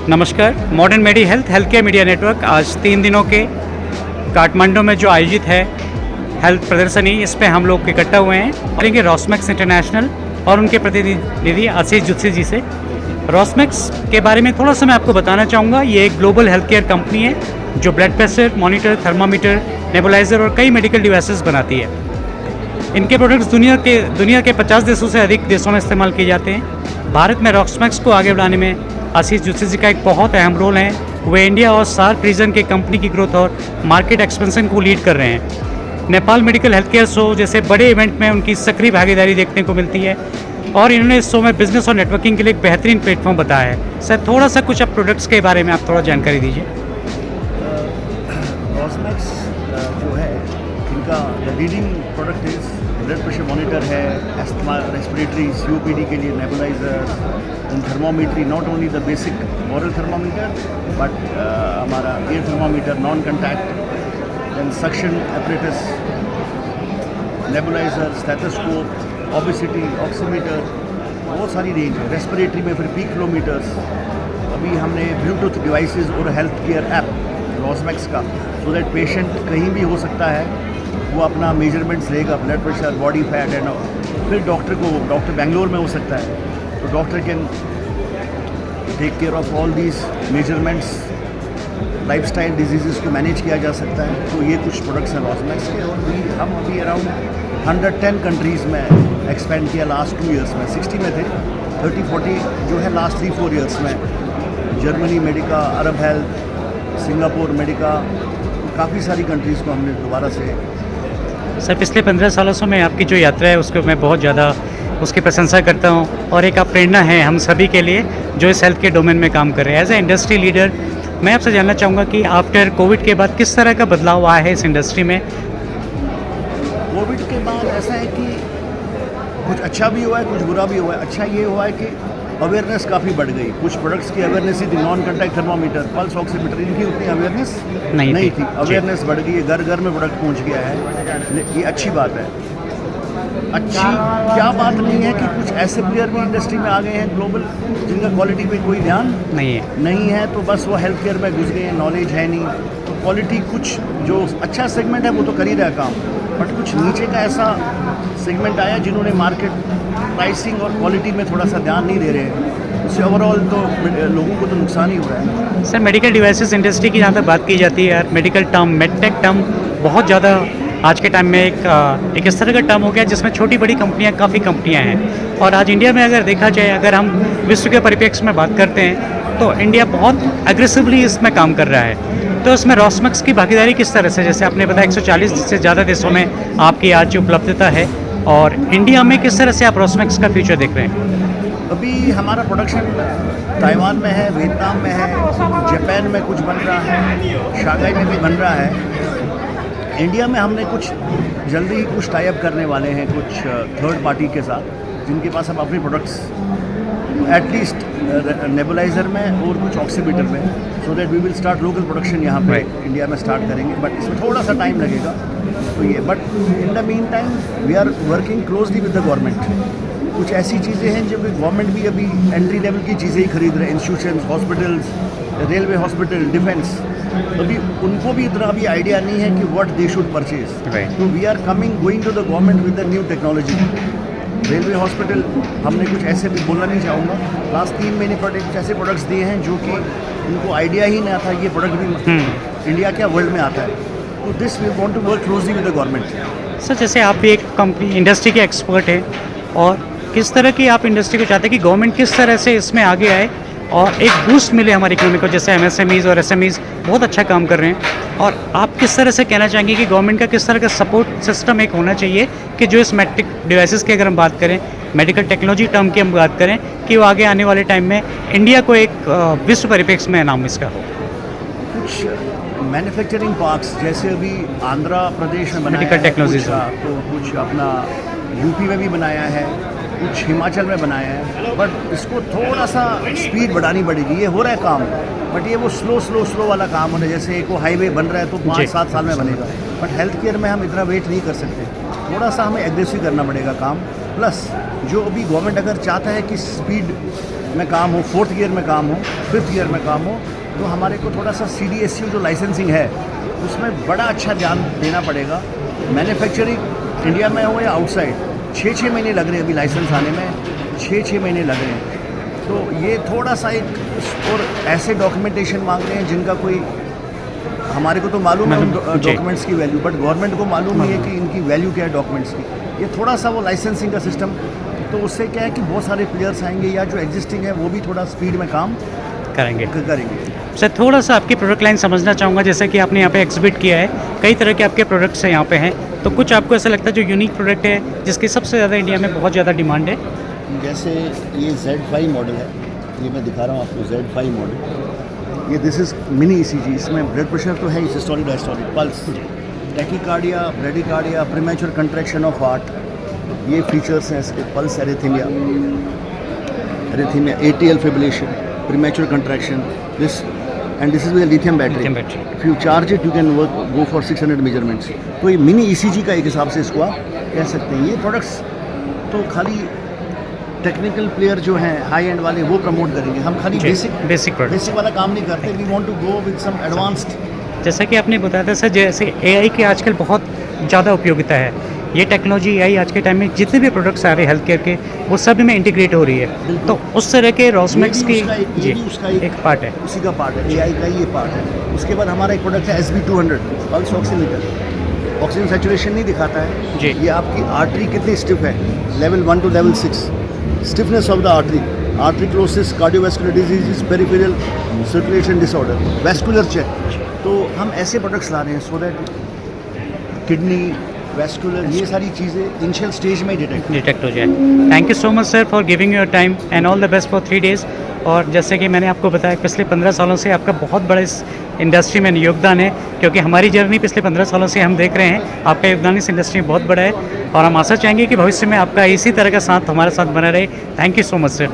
नमस्कार। मॉडर्न मेडी health care media network आज 3 दिनों के काठमांडू में जो आयोजित है हेल्थ प्रदर्शनी, इस पे हम लोग इकट्ठा हुए हैं और इनके रॉस्मैक्स इंटरनेशनल और उनके प्रतिनिधि आशीष जुत्सी जी से। रॉस्मैक्स के बारे में थोड़ा सा मैं आपको बताना चाहूँगा। ये एक ग्लोबल हेल्थ केयर कंपनी है जो blood pressure monitor, thermometer, nebuliser और कई मेडिकल डिवाइसेस बनाती है। इनके प्रोडक्ट्स दुनिया के 50 देशों से अधिक देशों में इस्तेमाल किए जाते हैं। भारत में रॉस्मैक्स को आगे बढ़ाने में आशीष जुत्सी जी का एक बहुत अहम रोल है। वे इंडिया और सार्क रीजन के कंपनी की ग्रोथ और मार्केट एक्सपेंशन को लीड कर रहे हैं। Nepal medical health care show जैसे बड़े इवेंट में उनकी सक्रिय भागीदारी देखने को मिलती है और इन्होंने इस शो में बिजनेस और नेटवर्किंग के लिए एक बेहतरीन प्लेटफॉर्म बताया है। सर, थोड़ा सा कुछ अब प्रोडक्ट्स के बारे में आप थोड़ा जानकारी दीजिए। रॉस्मैक्स जो है, इनका leading product is blood pressure monitor है, एस्थमा, रेस्पिरेटरी, COPD के लिए nebuliser, thermometry, not only the basic oral thermometer but हमारा air thermometer, non contact, then suction apparatus, nebuliser, stethoscope, obesity, oximeter, बहुत सारी रेंज है। रेस्पिरेटरी में फिर peak flow metres, अभी हमने ब्लूटूथ डिवाइसेस और हेल्थ केयर ऐप रॉस्मैक्स का, सो दैट पेशेंट कहीं भी हो सकता है, वो अपना मेजरमेंट्स लेगा, blood pressure, body fat and फिर डॉक्टर बेंगलोर में हो सकता है, तो doctor can take care of all these measurements, lifestyle diseases को मैनेज किया जा सकता है। तो ये कुछ प्रोडक्ट्स हैं रॉस्मैक्स के और हम अभी अराउंड 110 कंट्रीज़ में एक्सपेंड किया लास्ट 2 ईयर्स में। 60 में थे, 30-40 जो है लास्ट 3-4 ईयर्स में। जर्मनी मेडिका, अरब हेल्थ, सिंगापुर मेडिका, काफ़ी सारी कंट्रीज़ को हमने दोबारा से। सर, पिछले 15 सालों से मैं आपकी जो यात्रा है उसको मैं बहुत ज़्यादा उसकी प्रशंसा करता हूँ और एक आप प्रेरणा है हम सभी के लिए जो इस हेल्थ के डोमेन में काम कर रहे हैं। एज ए इंडस्ट्री लीडर मैं आपसे जानना चाहूँगा कि आफ्टर कोविड के बाद किस तरह का बदलाव आया है इस इंडस्ट्री में। कोविड के बाद ऐसा है कि कुछ अच्छा भी हुआ है, कुछ बुरा भी हुआ है। अच्छा ये हुआ है कि अवेयरनेस काफ़ी बढ़ गई। कुछ प्रोडक्ट्स की अवेयरनेस ही थी, non contact thermometer, pulse oximeter, इनकी उतनी अवेयरनेस नहीं थी। अवेयरनेस बढ़ गई है, घर घर में प्रोडक्ट पहुंच गया है, ये अच्छी बात है। अच्छी क्या बात नहीं है कि कुछ ऐसे प्लेयर भी इंडस्ट्री में आ गए हैं ग्लोबल जिनका क्वालिटी पे कोई ध्यान नहीं है, तो बस वो हेल्थ केयर में घुस गए हैं, नॉलेज है नहीं। तो क्वालिटी कुछ जो अच्छा सेगमेंट है वो तो कर ही रहा है काम, बट कुछ नीचे का ऐसा सेगमेंट आया जिन्होंने मार्केट प्राइसिंग और क्वालिटी में थोड़ा सा ध्यान नहीं दे रहे हैं। उससे ओवरऑल तो लोगों को तो नुकसान ही हो रहा है। सर, मेडिकल डिवाइसेस इंडस्ट्री की जहाँ तक बात की जाती है, मेडिकल टर्म, मेडटेक टर्म बहुत ज़्यादा आज के टाइम में एक इस तरह का टर्म हो गया जिसमें छोटी बड़ी कंपनियां, काफ़ी कंपनियां हैं। और आज इंडिया में अगर देखा जाए, अगर हम विश्व के परिप्रेक्ष्य में बात करते हैं तो इंडिया बहुत एग्रेसिवली इसमें काम कर रहा है। तो इसमें रॉस्मैक्स की भागीदारी किस तरह से, जैसे आपने बताया 140 से ज़्यादा देशों में आपकी आज उपलब्धता है, और इंडिया में किस तरह से आप रॉस्मैक्स का फ्यूचर देख रहे हैं? अभी हमारा प्रोडक्शन ताइवान में है, वियतनाम में है, जापान में कुछ बन रहा है, शांघाई में भी बन रहा है। इंडिया में हमने कुछ जल्दी ही कुछ टाई अप करने वाले हैं कुछ थर्ड पार्टी के साथ, जिनके पास हम अपने प्रोडक्ट्स एटलीस्ट नेबुलाइज़र में और कुछ ऑक्सीमीटर में, so that we will start local production यहाँ पे इंडिया में स्टार्ट करेंगे। बट इसमें थोड़ा सा टाइम लगेगा, तो ये but in the mean time we are working closely with the government. कुछ ऐसी चीज़ें हैं जो गवर्नमेंट भी अभी एंट्री लेवल की चीज़ें ही खरीद रहे हैं, institution, hospitals, railway hospital, defence. अभी उनको भी इतना अभी आइडिया नहीं है कि व्हाट दे शुड परचेज, तो we are going to the government with the new technology. Railway hospital हमने कुछ ऐसे भी बोलना नहीं चाहूँगा, लास्ट 3 महीने प्रोडक्ट कुछ ऐसे प्रोडक्ट्स दिए हैं जो कि उनको आइडिया ही नहीं आता ये प्रोडक्ट भी इंडिया क्या वर्ल्ड में आता है। तो this we want to work closely with the government. Sir, जैसे आप भी एक कंपनी इंडस्ट्री के एक्सपर्ट हैं, और किस तरह की आप इंडस्ट्री को चाहते हैं कि गवर्नमेंट किस तरह से इसमें आगे आए और एक बूस्ट मिले हमारी इकोनॉमी को, जैसे MSMEs और SMEs बहुत अच्छा काम कर रहे हैं, और आप किस तरह से कहना चाहेंगे कि गवर्नमेंट का किस तरह का सपोर्ट सिस्टम एक होना चाहिए कि जो इस मेडिकल डिवाइसेस की अगर हम बात करें, मेडिकल टेक्नोलॉजी टर्म की हम बात करें, कि वो आगे आने वाले टाइम में इंडिया को एक विश्व परिप्रेक्ष्य में नाम इसका हो। कुछ मैन्युफैक्चरिंग पार्क्स जैसे अभी आंध्र प्रदेश में बनाया है, तो कुछ अपना यूपी में भी बनाया है, कुछ हिमाचल में बनाया है, बट इसको थोड़ा सा स्पीड बढ़ानी पड़ेगी। ये हो रहा है काम, बट ये वो स्लो वाला काम हो रहा है। जैसे एक हाईवे बन रहा है तो 5-7 साल में बनेगा, बट हेल्थ केयर में हम इतना वेट नहीं कर सकते, थोड़ा सा हमें एग्रेसिव करना पड़ेगा काम। प्लस जो अभी गवर्नमेंट अगर चाहता है कि स्पीड में काम हो, 4th गियर में काम हो, 5th गियर में काम हो, तो हमारे को थोड़ा सा CDSCO जो लाइसेंसिंग है उसमें बड़ा अच्छा ध्यान देना पड़ेगा। मैन्युफैक्चरिंग इंडिया में हो या आउटसाइड, 6-6 महीने लग रहे हैं अभी लाइसेंस आने में, 6-6 महीने लग रहे हैं। तो ये थोड़ा सा एक, और ऐसे डॉक्यूमेंटेशन मांग रहे हैं जिनका कोई, हमारे को तो मालूम है उन डॉक्यूमेंट्स की वैल्यू, बट गवर्नमेंट को मालूम नहीं है कि इनकी वैल्यू क्या है डॉक्यूमेंट्स की। ये थोड़ा सा वो लाइसेंसिंग का सिस्टम, तो उससे क्या है कि बहुत सारे प्लेयर्स आएंगे या जो एग्जिस्टिंग है वो भी थोड़ा स्पीड में काम करेंगे। करेंगे। सर थोड़ा सा आपकी प्रोडक्ट लाइन समझना चाहूँगा, जैसे कि आपने यहाँ पे एग्जिबिट किया है, कई तरह के आपके प्रोडक्ट्स हैं यहाँ पे हैं, तो कुछ आपको ऐसा लगता है जो यूनिक प्रोडक्ट है जिसकी सबसे ज़्यादा इंडिया में बहुत ज़्यादा डिमांड है? जैसे ये Z5 मॉडल है, ये मैं दिखा रहा हूँ आपको Z5 मॉडल। ये दिस इज़ मिनी ECG, इसमें ब्लड प्रेशर तो है, systolic diastolic, pulse, tachycardia, bradycardia, premature contraction of heart, ये फीचर्स हैं इसके। Pulse arrhythmia, ATL fibrillation, premature contraction, this and this is with lithium battery. If you charge it you can go for 600 measurements. तो ये mini ECG का एक हिसाब से इसको आप कह सकते हैं। ये प्रोडक्ट्स तो खाली टेक्निकल प्लेयर जो हैं हाई एंड वाले वो प्रमोट करेंगे, हम खाली बेसिक वाला काम नहीं करते। We want to go with some advanced. जैसा कि आपने बताया था सर, जैसे AI की आजकल बहुत ज़्यादा उपयोगिता है, ये टेक्नोलॉजी AI आज के टाइम में जितने भी प्रोडक्ट्स आ रहे हैं हेल्थ केयर के वो सब में इंटीग्रेट हो रही है, तो उस तरह के रॉस्मैक्स की उसका एक पार्ट है, उसी का पार्ट है, AI का ये पार्ट है। उसके बाद हमारा एक प्रोडक्ट है SB200 pulse oximeter, oxygen saturation नहीं दिखाता है जी। ये आपकी आर्टरी कितनी स्टिफ है, level 1 to level 6, stiffness of the artery क्लोसिस, cardiovascular disease, peripheral circulation disorder, vascular check. तो हम ऐसे प्रोडक्ट्स ला रहे हैं सो दैट किडनी, वैस्कुलर, ये सारी चीज़ें इनिशियल स्टेज में डिटेक्ट हो जाए। Thank you so much sir for giving your time and all the best for 3 days। और जैसे कि मैंने आपको बताया पिछले 15 सालों से आपका बहुत बड़ा इस इंडस्ट्री में योगदान है, क्योंकि हमारी जर्नी पिछले 15 सालों से हम देख रहे हैं, आपका योगदान इस इंडस्ट्री में बहुत बड़ा है और हम आशा चाहेंगे कि भविष्य में आपका इसी तरह का साथ हमारे साथ बना रहे। Thank you so much sir.